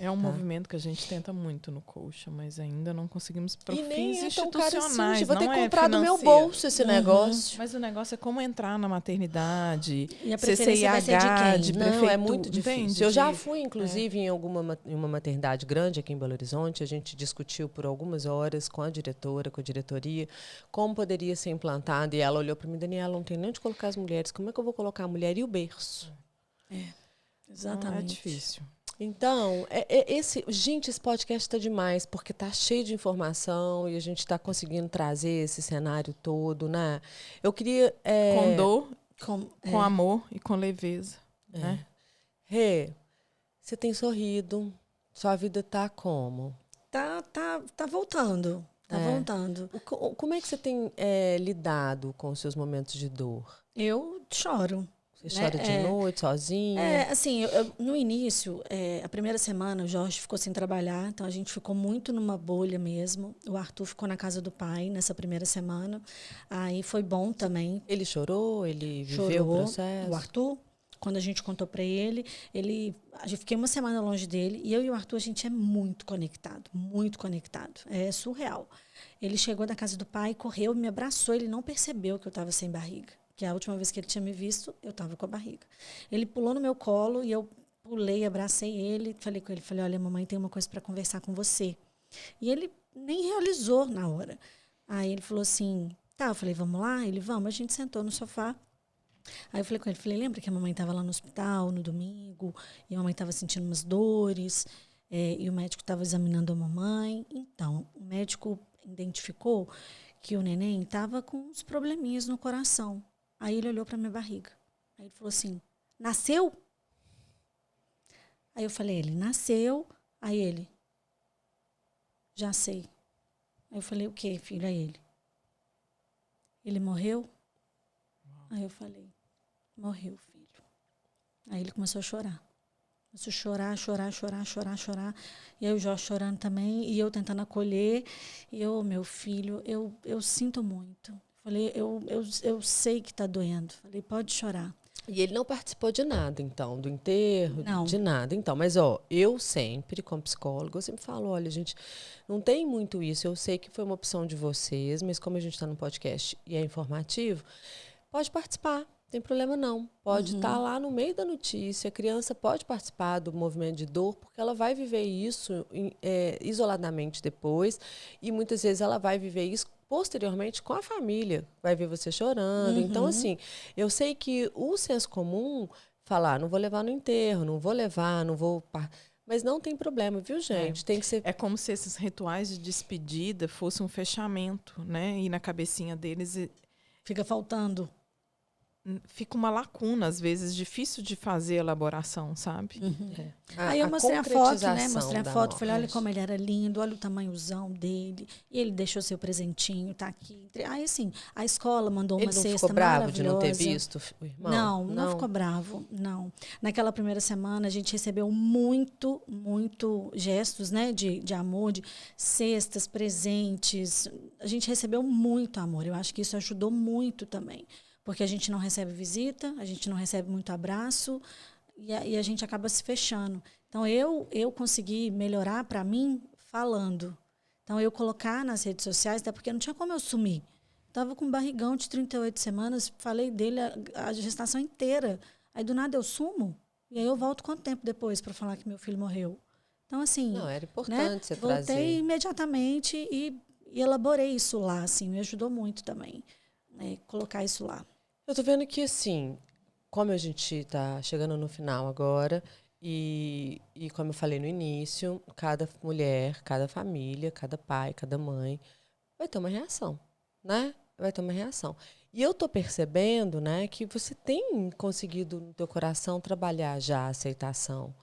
É um movimento que a gente tenta muito no Coxa, mas ainda não conseguimos para fins nem institucionais. Vou ter não comprado no meu financeiro. bolso esse negócio. Mas o negócio é como entrar na maternidade, e a preferência vai ser de quem? De prefeitura. Não, é muito difícil. Entende? Eu já fui, inclusive, em uma maternidade grande aqui em Belo Horizonte. A gente discutiu por algumas horas com a diretora, com a diretoria, como poderia ser implantado. E ela olhou para mim, Daniela, não tem nem onde colocar as mulheres. Como é que eu vou colocar a mulher e o berço? Exatamente. É difícil. Então, gente, esse podcast está demais, porque tá cheio de informação e a gente está conseguindo trazer esse cenário todo, né? Eu queria... Com dor, com é, amor e com leveza. Né? Rê, você tem sorrido, sua vida tá como? tá voltando. Tá voltando. Como é que você tem lidado com os seus momentos de dor? Eu choro. Você chora de noite, sozinha? Assim, no início, a primeira semana, o Jorge ficou sem trabalhar, então a gente ficou muito numa bolha mesmo. O Arthur ficou na casa do pai nessa primeira semana. Aí foi bom também. Ele chorou? Ele viveu Chorou. o processo? O Arthur, quando a gente contou para ele, eu fiquei uma semana longe dele, e eu e o Arthur, a gente é muito conectado, é surreal. Ele chegou da casa do pai, correu, me abraçou, ele não percebeu que eu estava sem barriga, que a última vez que ele tinha me visto, eu estava com a barriga. Ele pulou no meu colo e eu pulei, abracei ele, falei com ele, olha, mamãe tem uma coisa para conversar com você. E ele nem realizou na hora. Aí ele falou assim, tá, eu falei, vamos lá? Ele, vamos, a gente sentou no sofá. Aí eu falei com ele, lembra que a mamãe estava lá no hospital no domingo, e a mamãe estava sentindo umas dores, e o médico estava examinando a mamãe. Então, o médico identificou que o neném estava com uns probleminhas no coração. Aí ele olhou para minha barriga. Aí ele falou assim, nasceu? Aí eu falei, ele nasceu. Aí ele, já sei. Aí eu falei, o quê, filho? Aí ele morreu? Aí eu falei, morreu, filho. Aí ele começou a chorar. Começou a chorar. E aí o Jorge chorando também, e eu tentando acolher. E eu, meu filho, eu sinto muito. Falei, eu sei que está doendo. Falei, pode chorar. E ele não participou de nada, então, do enterro, Não. de nada. Então, mas, eu sempre, como psicóloga, eu sempre falo, olha, gente, não tem muito isso. Eu sei que foi uma opção de vocês, mas como a gente está no podcast e é informativo, pode participar, não tem problema não. Pode estar lá no meio da notícia, a criança pode participar do movimento de dor, porque ela vai viver isso isoladamente depois, e muitas vezes ela vai viver isso posteriormente com a família, vai ver você chorando. Então, assim, eu sei que o senso comum falar, não vou levar no enterro, não vou... Mas não tem problema, viu, gente? Tem que ser... É como se esses rituais de despedida fossem um fechamento, né? E na cabecinha deles... Fica faltando. Fica uma lacuna, às vezes, difícil de fazer a elaboração, sabe? Aí eu mostrei a foto, né? Mostrei a foto, morte. falei, olha como ele era lindo, olha o tamanhozão dele. E ele deixou seu presentinho, tá aqui. Aí, assim, a escola mandou uma cesta maravilhosa. Ele ficou bravo de não ter maravilhosa. visto o irmão? Não ficou bravo, não. Naquela primeira semana, a gente recebeu muito gestos, né? De amor, de cestas, presentes. A gente recebeu muito amor. Eu acho que isso ajudou muito também. Porque a gente não recebe visita, a gente não recebe muito abraço e a gente acaba se fechando. Então, eu consegui melhorar para mim falando. Então, eu colocar nas redes sociais, até porque não tinha como eu sumir. Estava com um barrigão de 38 semanas, falei dele a gestação inteira. Aí, do nada, eu sumo e aí eu volto quanto tempo depois para falar que meu filho morreu? Então, assim... Não, era importante, né? Você trazer. Voltei imediatamente e elaborei isso lá, assim, me ajudou muito também, né, colocar isso lá. Eu tô vendo que, assim, como a gente tá chegando no final agora, e como eu falei no início, cada mulher, cada família, cada pai, cada mãe, vai ter uma reação, né? Vai ter uma reação. E eu tô percebendo, né, que você tem conseguido no teu coração trabalhar já a aceitação.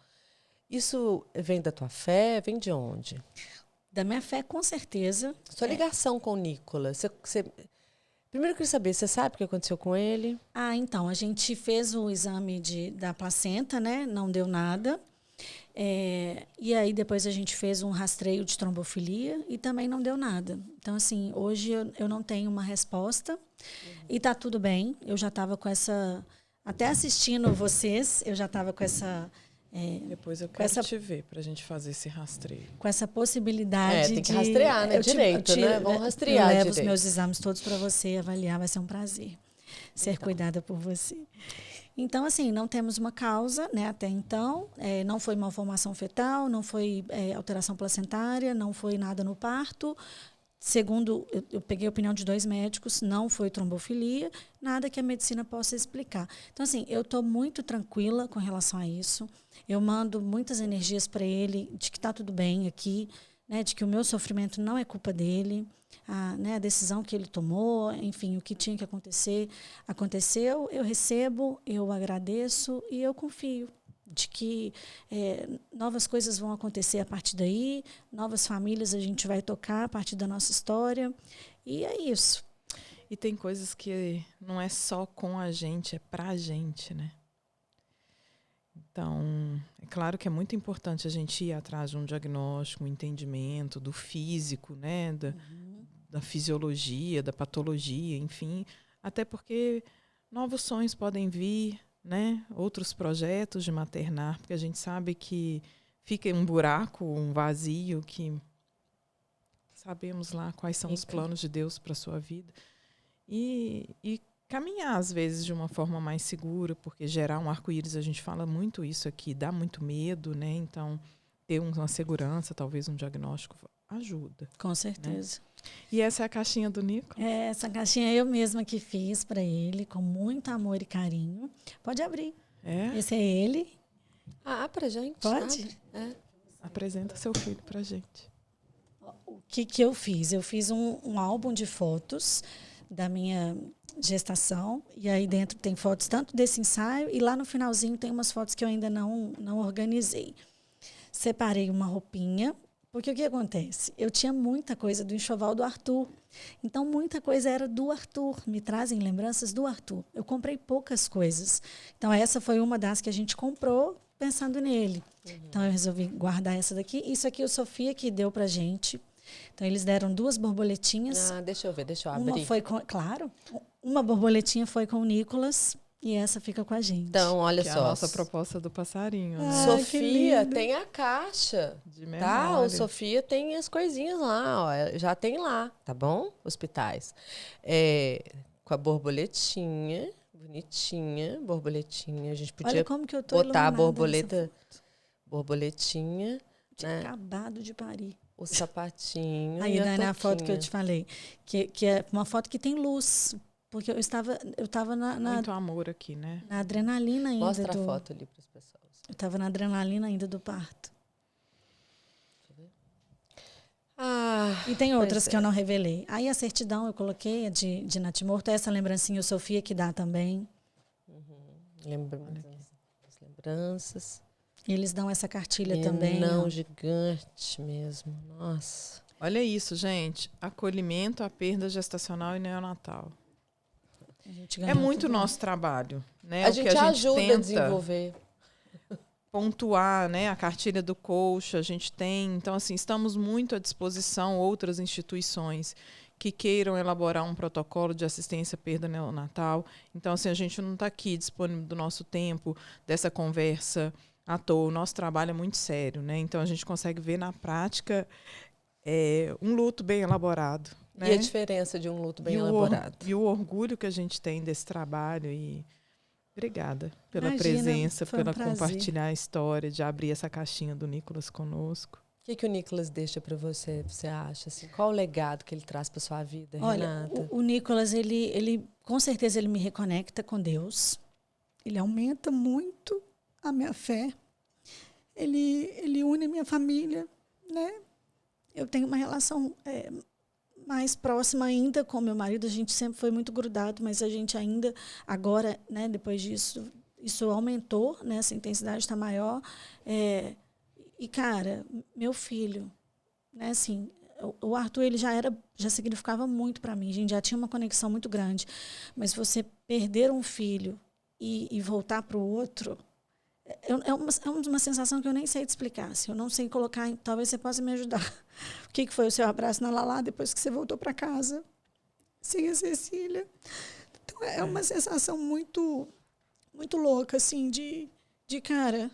Isso vem da tua fé? Vem de onde? Da minha fé, com certeza. Sua ligação com o Nicolas, primeiro eu queria saber, você sabe o que aconteceu com ele? Então, a gente fez o exame da placenta, né? Não deu nada. E aí, depois a gente fez um rastreio de trombofilia e também não deu nada. Então, assim, hoje eu não tenho uma resposta e tá tudo bem. Eu já estava com essa... Até assistindo vocês, eu já estava com essa... Depois eu quero te ver para a gente fazer esse rastreio. Com essa possibilidade tem que rastrear, né? Direito, né? Vamos rastrear eu levo direito. os meus exames todos para você avaliar, vai ser um prazer ser cuidada por você. Então, assim, não temos uma causa, né? Até então, não foi malformação fetal, não foi alteração placentária, não foi nada no parto. segundo, eu peguei a opinião de 2 médicos, não foi trombofilia, nada que a medicina possa explicar. Então, assim, eu estou muito tranquila com relação a isso. Eu mando muitas energias para ele, de que está tudo bem aqui, né, de que o meu sofrimento não é culpa dele, né, a decisão que ele tomou, enfim, o que tinha que acontecer, aconteceu, eu recebo, eu agradeço e eu confio de que novas coisas vão acontecer a partir daí, novas famílias a gente vai tocar a partir da nossa história, e é isso. E tem coisas que não é só com a gente, é pra gente, né? Então, é claro que é muito importante a gente ir atrás de um diagnóstico, um entendimento do físico, né? Da fisiologia, da patologia, enfim. Até porque novos sonhos podem vir, né? Outros projetos de maternar, porque a gente sabe que fica um buraco, um vazio, que sabemos lá quais são os planos de Deus para a sua vida. E caminhar, às vezes, de uma forma mais segura, porque gerar um arco-íris, a gente fala muito isso aqui, dá muito medo, né? Então, ter uma segurança, talvez um diagnóstico, ajuda. Com certeza. Né? E essa é a caixinha do Nicolas? Essa caixinha eu mesma que fiz para ele, com muito amor e carinho. Pode abrir. Esse é ele. Pra gente. Pode? Apresenta seu filho pra gente. O que eu fiz? Eu fiz um álbum de fotos da minha gestação, e aí dentro tem fotos tanto desse ensaio, e lá no finalzinho tem umas fotos que eu ainda não organizei. Separei uma roupinha, porque o que acontece? Eu tinha muita coisa do enxoval do Arthur. Então, muita coisa era do Arthur. Me trazem lembranças do Arthur. Eu comprei poucas coisas. Então, essa foi uma das que a gente comprou pensando nele. Então, eu resolvi guardar essa daqui. Isso aqui o Sofia que deu pra gente. Então, eles deram 2 borboletinhas. Deixa eu ver, deixa eu abrir. Uma foi com... Claro. Uma borboletinha foi com o Nicolas. E essa fica com a gente. Então, olha que só. É a nossa proposta do passarinho. Né? Sofia tem a caixa. De memória. Tá? O Sofia tem as coisinhas lá, ó. Já tem lá, tá bom? Hospitais. Com a borboletinha, bonitinha, borboletinha. A gente podia olha como que eu tô botar a borboletinha. Tinha acabado de parir. O sapatinho. Aí, Dani, a foto que eu te falei. Que é uma foto que tem luz. Porque eu estava na muito amor aqui, né? Na adrenalina ainda. Mostra a foto ali para as pessoas. Eu estava na adrenalina ainda do parto. Deixa eu ver. E tem outras que eu não revelei. Aí a certidão eu coloquei, a de natimorto. Essa lembrancinha, o Sofia que dá também. Lembranças. Eles dão essa cartilha também. Não, gigante mesmo. Nossa. Olha isso, gente. Acolhimento à perda gestacional e neonatal. É muito nosso trabalho, né? A gente ajuda a desenvolver. Pontuar, né? A cartilha do coach, a gente tem. Então, assim, estamos muito à disposição, outras instituições que queiram elaborar um protocolo de assistência à perda neonatal. Então, assim, a gente não está aqui disponível do nosso tempo, dessa conversa à toa. O nosso trabalho é muito sério, né? Então, a gente consegue ver na prática um luto bem elaborado. Né? E a diferença de um luto bem elaborado. E o orgulho que a gente tem desse trabalho. E obrigada pela presença, pela compartilhar a história, de abrir essa caixinha do Nicolas conosco. O que o Nicolas deixa para você acha? Assim, qual o legado que ele traz para sua vida, Olha, Renata? O Nicolas, ele com certeza ele me reconecta com Deus. Ele aumenta muito a minha fé. Ele une a minha família, né? Eu tenho uma relação mais próxima ainda com meu marido. A gente sempre foi muito grudado, mas a gente ainda, agora, né, depois disso, isso aumentou, né, essa intensidade está maior. E, cara, meu filho, né, assim, o Arthur, ele já significava muito para mim. A gente já tinha uma conexão muito grande. Mas você perder um filho e voltar para o outro... É uma sensação que eu nem sei te explicar. Assim, eu não sei colocar. Talvez você possa me ajudar. O que foi o seu abraço na Lalá depois que você voltou para casa? Sem a Cecília. Então, é uma sensação muito, muito louca, assim, de cara.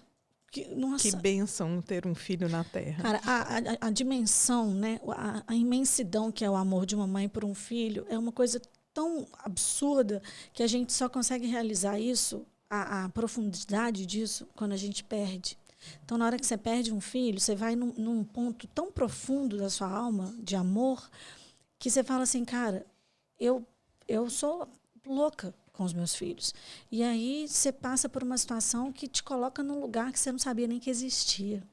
Nossa. Que bênção ter um filho na Terra. Cara, a dimensão, né? A imensidão que é o amor de uma mãe por um filho é uma coisa tão absurda que a gente só consegue realizar isso. A profundidade disso quando a gente perde. Então, na hora que você perde um filho, você vai num ponto tão profundo da sua alma, de amor, que você fala assim, cara, eu sou louca com os meus filhos. E aí você passa por uma situação que te coloca num lugar que você não sabia nem que existia.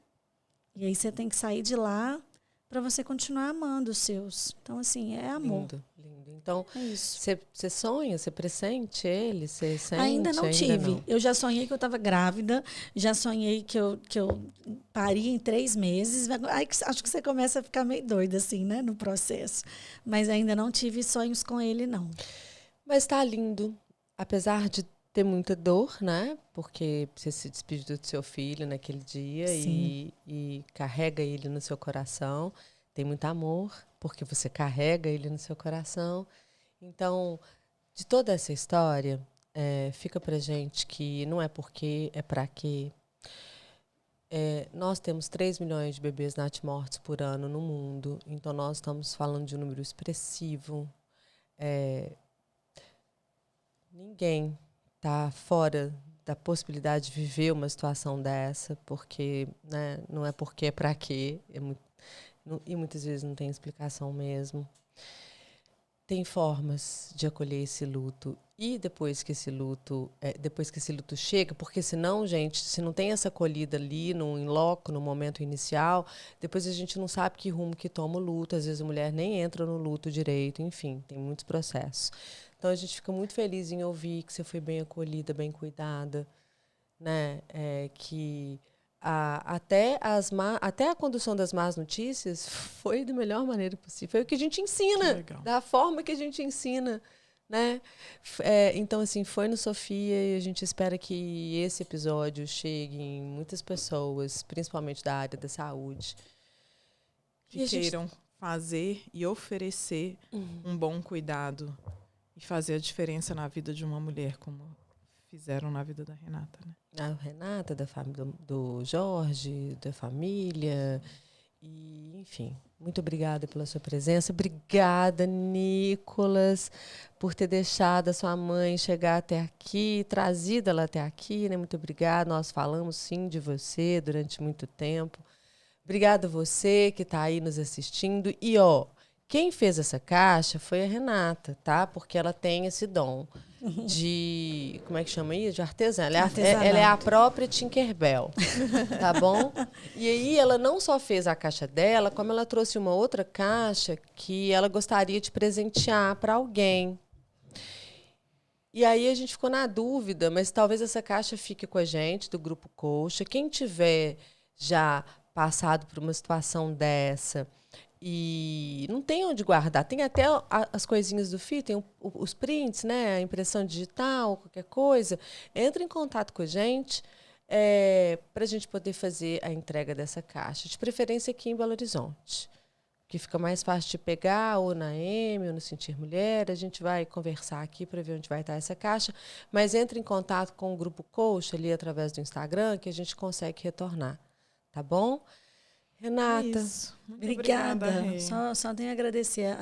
E aí você tem que sair de lá para você continuar amando os seus. Então, assim, é amor. Lindo, lindo. Então, é isso. Você sonha, você pressente ele? Você sente? Ainda não tive. Não. Eu já sonhei que eu estava grávida, já sonhei que eu paria em 3 meses. Aí acho que você começa a ficar meio doida, assim, né, no processo. Mas ainda não tive sonhos com ele, não. Mas tá lindo. Apesar de ter muita dor, né? Porque você se despediu do seu filho naquele dia e carrega ele no seu coração. Tem muito amor, porque você carrega ele no seu coração. Então, de toda essa história, fica pra gente que não é porque, é pra quê. Nós temos 3 milhões de bebês natimortos por ano no mundo. Então, nós estamos falando de um número expressivo. Ninguém está fora da possibilidade de viver uma situação dessa, porque, né, não é porque é para quê, e muitas vezes não tem explicação mesmo. Tem formas de acolher esse luto e depois que esse luto chega, porque senão, gente, se não tem essa acolhida ali no in loco, no momento inicial, depois a gente não sabe que rumo que toma o luto, às vezes a mulher nem entra no luto direito, enfim, tem muitos processos. Então, a gente fica muito feliz em ouvir que você foi bem acolhida, bem cuidada, né? Que até a condução das más notícias foi da melhor maneira possível. Foi o que a gente ensina, da forma que a gente ensina, né? Então, assim, foi no Sofia e a gente espera que esse episódio chegue em muitas pessoas, principalmente da área da saúde. Que queiram fazer e oferecer um bom cuidado e fazer a diferença na vida de uma mulher, como fizeram na vida da Renata, né? A Renata, da família do Jorge, da família. E, enfim, muito obrigada pela sua presença. Obrigada, Nicolas, por ter deixado a sua mãe chegar até aqui, trazido ela até aqui, né? Muito obrigada. Nós falamos, sim, de você durante muito tempo. Obrigada a você que está aí nos assistindo. E, quem fez essa caixa foi a Renata, tá? Porque ela tem esse dom de... Como é que chama isso? De artesã. Ela é a própria Tinkerbell, tá bom? E aí ela não só fez a caixa dela, como ela trouxe uma outra caixa que ela gostaria de presentear para alguém. E aí a gente ficou na dúvida, mas talvez essa caixa fique com a gente, do Grupo Coxa. Quem tiver já passado por uma situação dessa... E não tem onde guardar. Tem até as coisinhas do FII, tem os prints, né? A impressão digital, qualquer coisa. Entra em contato com a gente para a gente poder fazer a entrega dessa caixa. De preferência aqui em Belo Horizonte, que fica mais fácil de pegar, ou na M, ou no Sentir Mulher. A gente vai conversar aqui para ver onde vai estar essa caixa. Mas entre em contato com o Grupo Coxa ali através do Instagram, que a gente consegue retornar. Tá bom? Renata, obrigada. Só tenho a agradecer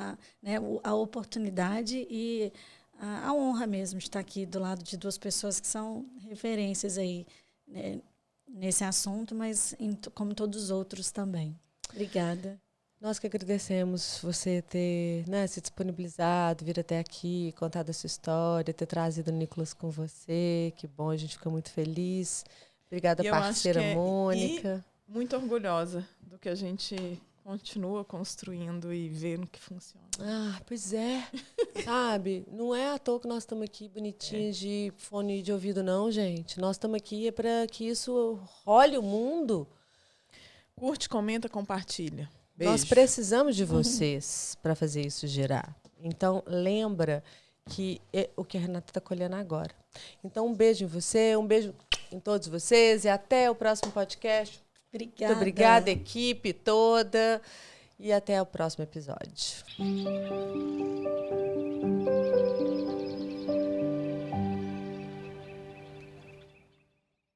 a oportunidade e a honra mesmo de estar aqui do lado de 2 pessoas que são referências aí, né, nesse assunto, mas como todos os outros também. Obrigada. Nós que agradecemos você ter, né, se disponibilizado, vir até aqui, contado a sua história, ter trazido o Nicolas com você. Que bom, a gente fica muito feliz. Obrigada, parceira Mônica. Muito orgulhosa do que a gente continua construindo e vendo que funciona. Ah, pois é. Sabe? Não é à toa que nós estamos aqui bonitinhos de fone de ouvido, não, gente. Nós estamos aqui para que isso role o mundo. Curte, comenta, compartilha. Beijo. Nós precisamos de vocês para fazer isso girar. Então, lembra que é o que a Renata está colhendo agora. Então, um beijo em você, um beijo em todos vocês e até o próximo podcast. Obrigada. Muito obrigada, equipe toda. E até o próximo episódio.